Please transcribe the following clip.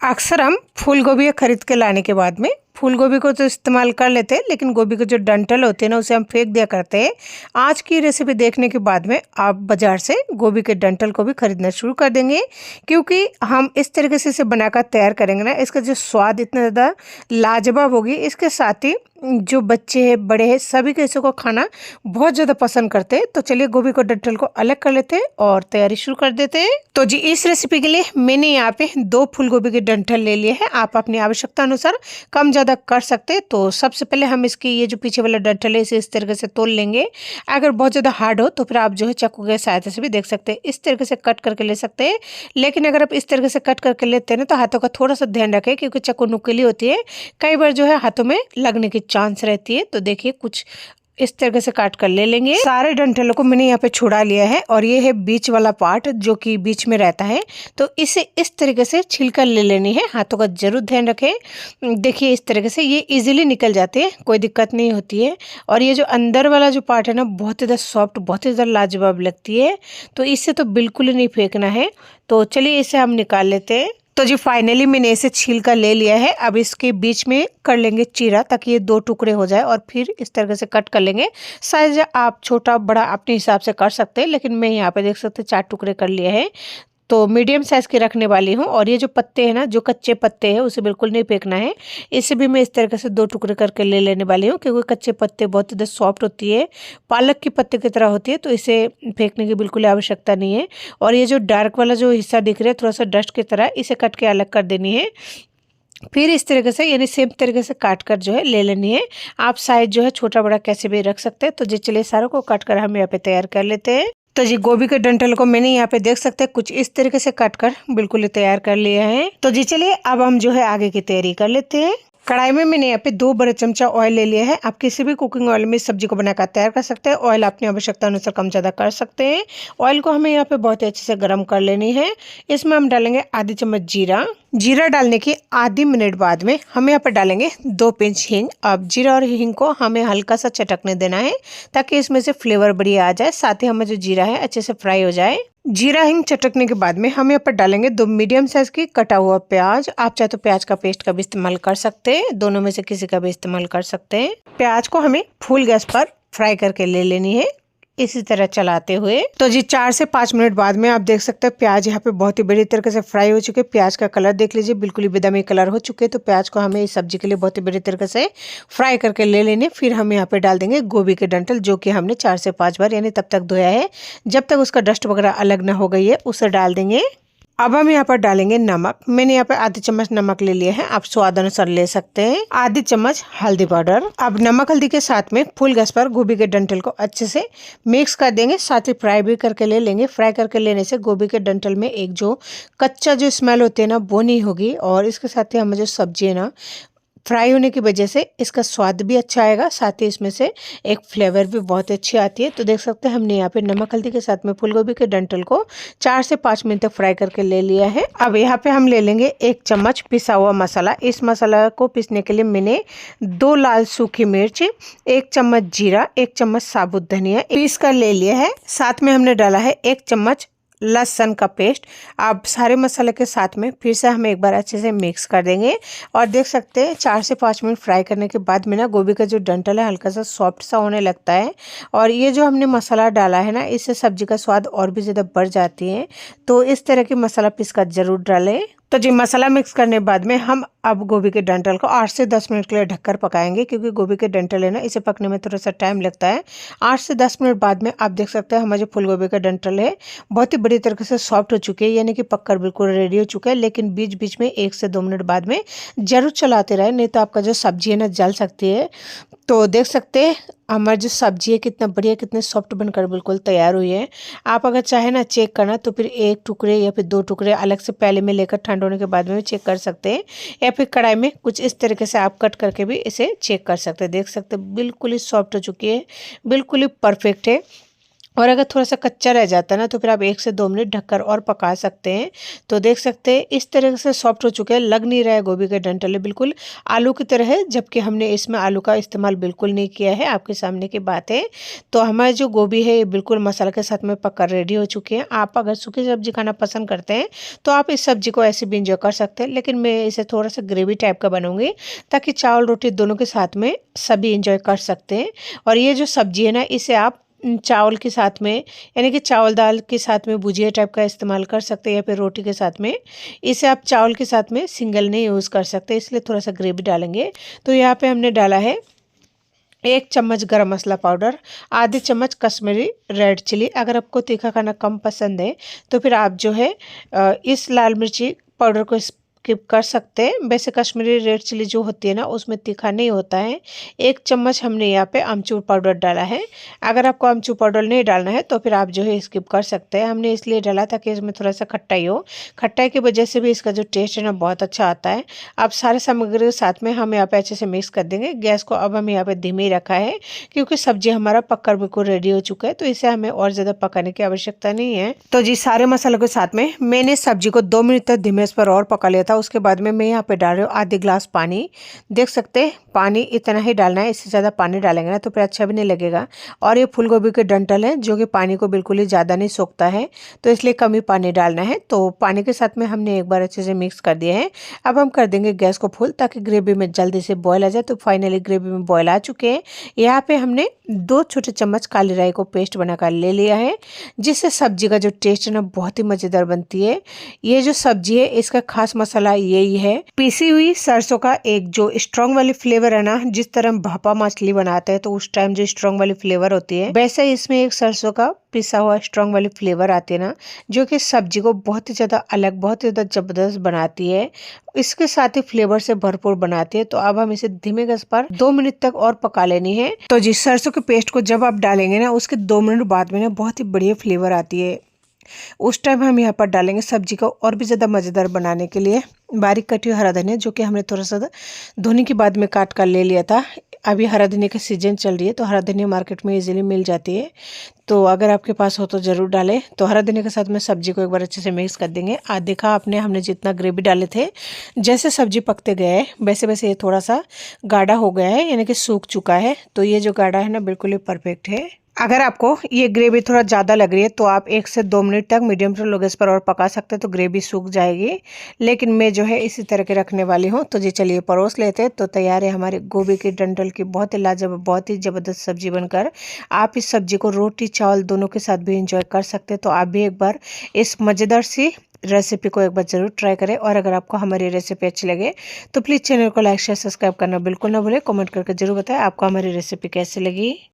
अक्सर हम फूल गोभी खरीद के लाने के बाद में फूल गोभी को तो इस्तेमाल कर लेते हैं, लेकिन गोभी के जो डंठल होते हैं ना, उसे हम फेंक दिया करते हैं। आज की रेसिपी देखने के बाद में आप बाजार से गोभी के डंठल को भी खरीदना शुरू कर देंगे, क्योंकि हम इस तरीके से इसे बनाकर तैयार करेंगे ना, इसका जो स्वाद इतना ज़्यादा लाजवाब होगी। इसके साथ ही जो बच्चे हैं, बड़े हैं, सभी को इसको खाना बहुत ज़्यादा पसंद करते हैं। तो चलिए गोभी को डंठल को अलग कर लेते हैं और तैयारी शुरू कर देते हैं। तो जी इस रेसिपी के लिए मैंने यहाँ पे 2 फूल गोभी के डंठल ले लिए हैं। आप अपनी आवश्यकता अनुसार कम ज़्यादा कर सकते हैं। तो सबसे पहले हम इसकी ये जो पीछे वाला डंठल है, इसे इस तरीके से तोड़ लेंगे। अगर बहुत ज़्यादा हार्ड हो तो फिर आप जो है चाकू की सहायता से भी देख सकते हैं, इस तरीके से कट करके ले सकते हैं। लेकिन अगर आप इस तरीके से कट करके लेते हैं ना, तो हाथों का थोड़ा सा ध्यान रखें, क्योंकि चाकू नुकीली होती है, कई बार जो है हाथों में लगने की चांस रहती है। तो देखिए कुछ इस तरीके से काट कर ले लेंगे। सारे डंठलों को मैंने यहाँ पे छुड़ा लिया है और ये है बीच वाला पार्ट जो कि बीच में रहता है। तो इसे इस तरीके से छिलकर ले लेनी है। हाथों का जरूर ध्यान रखें। देखिए इस तरीके से ये इजीली निकल जाते हैं, कोई दिक्कत नहीं होती है। और ये जो अंदर वाला जो पार्ट है ना, बहुत ही ज़्यादा सॉफ्ट, बहुत ही ज़्यादा लाजवाब लगती है। तो इसे तो बिल्कुल ही नहीं फेंकना है। तो चलिए इसे हम निकाल लेते हैं। तो जी फाइनली मैंने इसे छील कर ले लिया है। अब इसके बीच में कर लेंगे चीरा, ताकि ये 2 टुकड़े हो जाए और फिर इस तरह से कट कर लेंगे। साइज आप छोटा बड़ा अपने हिसाब से कर सकते हैं, लेकिन मैं यहाँ पे देख सकते हैं 4 टुकड़े कर लिए हैं। तो मीडियम साइज़ की रखने वाली हूँ। और ये जो पत्ते हैं ना, जो कच्चे पत्ते हैं, उसे बिल्कुल नहीं फेंकना है। इसे भी मैं इस तरीके से 2 टुकड़े करके ले लेने वाली हूँ, क्योंकि कच्चे पत्ते बहुत ज़्यादा सॉफ्ट होती है, पालक के पत्ते की तरह होती है। तो इसे फेंकने की बिल्कुल आवश्यकता नहीं है। और ये जो डार्क वाला जो हिस्सा दिख रहा है, थोड़ा सा डस्ट की तरह, इसे कट के अलग कर देनी है। फिर इस तरीके से, यानी सेम तरीके से काट कर जो है ले लेनी है। आप साइज जो है छोटा बड़ा कैसे भी रख सकते हैं। तो जी चलिए सारों को काट कर हम यहाँ पे तैयार कर लेते हैं। तो जी गोभी के डंठल को मैंने यहाँ पे देख सकते हैं कुछ इस तरीके से काट कर बिल्कुल ही तैयार कर लिया है। तो जी चलिए अब हम जो है आगे की तैयारी कर लेते हैं। कढ़ाई में मैंने यहाँ पे 2 बड़े चमचा ऑयल ले लिया है। आप किसी भी कुकिंग ऑयल में सब्जी को बनाकर तैयार कर सकते हैं। ऑयल अपनी आवश्यकता अनुसार कम ज़्यादा कर सकते हैं। ऑयल को हमें यहाँ पे बहुत ही अच्छे से गर्म कर लेनी है। इसमें हम डालेंगे आधी चम्मच जीरा। जीरा डालने के आधी मिनट बाद में हम यहाँ पर डालेंगे 2 पिंच हींग। अब जीरा और हींग को हमें हल्का सा चटकने देना है, ताकि इसमें से फ्लेवर बढ़िया आ जाए, साथ ही हमें जो जीरा है अच्छे से फ्राई हो जाए। जीरा हिंग चटकने के बाद में हम यहाँ पर डालेंगे 2 मीडियम साइज की कटा हुआ प्याज। आप चाहे तो प्याज का पेस्ट का भी इस्तेमाल कर सकते हैं, दोनों में से किसी का भी इस्तेमाल कर सकते हैं। प्याज को हमें फुल गैस पर फ्राई करके ले लेनी है, इसी तरह चलाते हुए। तो जी 4 से 5 मिनट बाद में आप देख सकते हैं प्याज यहाँ पे बहुत ही बढ़िया तरीके से फ्राई हो चुके हैं। प्याज का कलर देख लीजिए, बिल्कुल ही बादामी कलर हो चुके हैं। तो प्याज को हमें इस सब्जी के लिए बहुत ही बढ़िया तरीके से फ्राई करके ले लेने। फिर हम यहाँ पे डाल देंगे गोभी के डंठल, जो कि हमने 4 से 5 बार यानी तब तक धोया है जब तक उसका डस्ट वगैरह अलग ना हो गई है, उसे डाल देंगे। अब हम यहाँ पर डालेंगे नमक। मैंने यहाँ पे आधी चम्मच नमक ले लिया है, आप स्वाद अनुसार ले सकते हैं। आधी चम्मच हल्दी पाउडर। अब नमक हल्दी के साथ में फुल गैस पर गोभी के डंठल को अच्छे से मिक्स कर देंगे, साथ ही फ्राई भी करके ले लेंगे। फ्राई करके लेने से गोभी के डंठल में एक जो कच्चा जो स्मेल होती है ना, वो नहीं होगी। और इसके साथ ही हमें जो सब्जी है ना, फ्राई होने की वजह से इसका स्वाद भी अच्छा आएगा, साथ ही इसमें से एक फ्लेवर भी बहुत अच्छी आती है। तो देख सकते हैं हमने यहाँ पे नमक हल्दी के साथ में फूलगोभी के डंठल को 4 से 5 मिनट तक फ्राई करके ले लिया है। अब यहाँ पे हम ले लेंगे 1 चम्मच पिसा हुआ मसाला। इस मसाला को पीसने के लिए मैंने 2 लाल सूखी मिर्च, 1 चम्मच जीरा, 1 चम्मच साबुत धनिया पीस कर ले लिया है। साथ में हमने डाला है 1 चम्मच लहसुन का पेस्ट। अब सारे मसाले के साथ में फिर से हम एक बार अच्छे से मिक्स कर देंगे। और देख सकते हैं 4 से 5 मिनट फ्राई करने के बाद में ना, गोभी का जो डंठल है हल्का सा सॉफ्ट सा होने लगता है। और ये जो हमने मसाला डाला है ना, इससे सब्जी का स्वाद और भी ज़्यादा बढ़ जाती है। तो इस तरह की मसाला पीस कर जरूर डालें। तो जी मसाला मिक्स करने के बाद में हम अब गोभी के डंठल को 8 से 10 मिनट के लिए ढककर पकाएंगे, क्योंकि गोभी के डंठल है ना, इसे पकने में थोड़ा सा टाइम लगता है। 8 से 10 मिनट बाद में आप देख सकते हैं हमारे जो फूल गोभी का डंठल है बहुत ही बड़ी तरीके से सॉफ्ट हो चुके हैं, यानी कि पककर बिल्कुल रेडी हो चुका है। लेकिन बीच बीच में 1 से 2 मिनट बाद में जरूर चलाते रहे, नहीं तो आपका जो सब्जी है ना जल सकती है। तो देख सकते हैं हमारी जो सब्जी है कितना बढ़िया, कितने सॉफ्ट बनकर बिल्कुल तैयार हुई है। आप अगर चाहे ना चेक करना, तो फिर 1 टुकड़े या फिर 2 टुकड़े अलग से पहले में लेकर ठंड होने के बाद में चेक कर सकते हैं, या फिर कढ़ाई में कुछ इस तरीके से आप कट करके भी इसे चेक कर सकते हैं। देख सकते हैं बिल्कुल ही सॉफ्ट हो चुकी है, बिल्कुल ही परफेक्ट है। और अगर थोड़ा-सा कच्चा रह जाता है ना, तो फिर आप 1 से 2 मिनट ढककर और पका सकते हैं। तो देख सकते हैं इस तरह से सॉफ्ट हो चुके हैं, लग नहीं रहा है गोभी के डंठल बिल्कुल आलू की तरह है, जबकि हमने इसमें आलू का इस्तेमाल बिल्कुल नहीं किया है, आपके सामने की बात है। तो हमारी जो गोभी है ये बिल्कुल मसाला के साथ में पककर रेडी हो चुकी है। आप अगर सूखी सब्ज़ी खाना पसंद करते हैं, तो आप इस सब्ज़ी को ऐसे भी एंजॉय कर सकते हैं, लेकिन मैं इसे थोड़ा-सा ग्रेवी टाइप का बनाऊँगी, ताकि चावल रोटी दोनों के साथ में सभी एंजॉय कर सकते हैं। और ये जो सब्ज़ी है ना, इसे आप चावल के साथ में, यानी कि चावल दाल के साथ में भुजिया टाइप का इस्तेमाल कर सकते हैं, या फिर रोटी के साथ में। इसे आप चावल के साथ में सिंगल नहीं यूज़ कर सकते, इसलिए थोड़ा-सा ग्रेवी डालेंगे। तो यहाँ पे हमने डाला है 1 चम्मच गरम मसाला पाउडर, आधे चम्मच कश्मीरी रेड चिली। अगर आपको तीखा खाना कम पसंद है, तो फिर आप जो है इस लाल मिर्ची पाउडर को स्किप कर सकते हैं। वैसे कश्मीरी रेड चिली जो होती है ना, उसमें तीखा नहीं होता है। 1 चम्मच हमने यहाँ पे अमचूर पाउडर डाला है। अगर आपको अमचूर पाउडर नहीं डालना है, तो फिर आप जो है स्किप कर सकते हैं। हमने इसलिए डाला ताकि इसमें थोड़ा-सा खट्टाई हो। खट्टाई की वजह से भी इसका जो टेस्ट है ना, बहुत अच्छा आता है। अब सारे सामग्री के साथ में हम यहाँ पे अच्छे से मिक्स कर देंगे। गैस को अब हम यहाँ पे धीमे ही रखा है, क्योंकि सब्जी हमारा पककर बिल्कुल रेडी हो चुका है, तो इसे हमें और ज़्यादा पकाने की आवश्यकता नहीं है। तो जी सारे मसालों के साथ में मैंने सब्जी को 2 मिनट तक धीमे पर और पका लिया था। उसके बाद में मैं यहाँ पे डाल रही हूँ आधे ग्लास पानी। देख सकते हैं पानी इतना ही डालना है, इससे ज़्यादा पानी डालेंगे ना तो फिर अच्छा भी नहीं लगेगा। और ये फूल गोभी के डंठल हैं, जो कि पानी को बिल्कुल ही ज़्यादा नहीं सोखता है, तो इसलिए कम ही पानी डालना है। तो पानी के साथ में हमने एक बार अच्छे से मिक्स कर दिया है। अब हम कर देंगे गैस को फुल, ताकि ग्रेवी में जल्दी से बॉयल आ जाए। तो फाइनली ग्रेवी में बॉयल आ चुके हैं। यहाँ पे हमने 2 छोटे चम्मच काली राई को पेस्ट बनाकर ले लिया है, जिससे सब्जी का जो टेस्ट है ना, बहुत ही मज़ेदार बनती है। ये जो सब्जी है, इसका खास मसाला यही है, पीसी हुई सरसों का एक जो स्ट्रॉन्ग वाली फ्लेवर है ना, जिस तरह हम भापा मछली बनाते हैं तो उस टाइम जो स्ट्रॉन्ग वाली फ्लेवर होती है, वैसे ही इसमें एक सरसों का पिसा हुआ स्ट्रॉन्ग वाली फ्लेवर आती है ना, जो कि सब्जी को बहुत ही ज़्यादा अलग, बहुत ही ज़्यादा ज़बरदस्त बनाती है। इसके साथ ही फ्लेवर से भरपूर बनाती है। तो अब हम इसे धीमे गैस पर 2 मिनट तक और पका लेनी है। तो जी सरसों के पेस्ट को जब आप डालेंगे ना, उसके 2 मिनट बाद में ना बहुत ही बढ़िया फ्लेवर आती है। उस टाइम हम यहाँ पर डालेंगे सब्जी को और भी ज़्यादा मज़ेदार बनाने के लिए बारीक कटी हुई हरा धनिया, जो कि हमने थोड़ा सा धोने के बाद में काट कर ले लिया था। अभी हरा धनिया का सीजन चल रही है, तो हरा धनिया मार्केट में इजीली मिल जाती है, तो अगर आपके पास हो तो ज़रूर डालें। तो हरा धनिया के साथ में सब्जी को एक बार अच्छे से मिक्स कर देंगे। आज देखा आपने, हमने जितना ग्रेवी डाले थे, जैसे सब्जी पकते गए वैसे वैसे ये थोड़ा सा गाढ़ा हो गया है, यानी कि सूख चुका है। तो ये जो गाढ़ा है ना, बिल्कुल ही परफेक्ट है। अगर आपको ये ग्रेवी थोड़ा ज़्यादा लग रही है, तो आप 1 से 2 मिनट तक मीडियम टू लो गैस पर और पका सकते हैं, तो ग्रेवी सूख जाएगी। लेकिन मैं जो है इसी तरह के रखने वाली हूँ। तो जी चलिए परोस लेते हैं। तो तैयार है हमारे गोभी के डंठल की बहुत ही लाजवाब, बहुत ही ज़बरदस्त सब्जी बनकर। आप इस सब्जी को रोटी चावल दोनों के साथ भी इंजॉय कर सकते हैं। तो आप भी एक बार इस मज़ेदार सी रेसिपी को एक बार ज़रूर ट्राई करें। और अगर आपको हमारी रेसिपी अच्छी लगे, तो प्लीज़ चैनल को लाइक शेयर सब्सक्राइब करना बिल्कुल ना भूलें। कमेंट करके ज़रूर बताएं आपको हमारी रेसिपी कैसी लगी।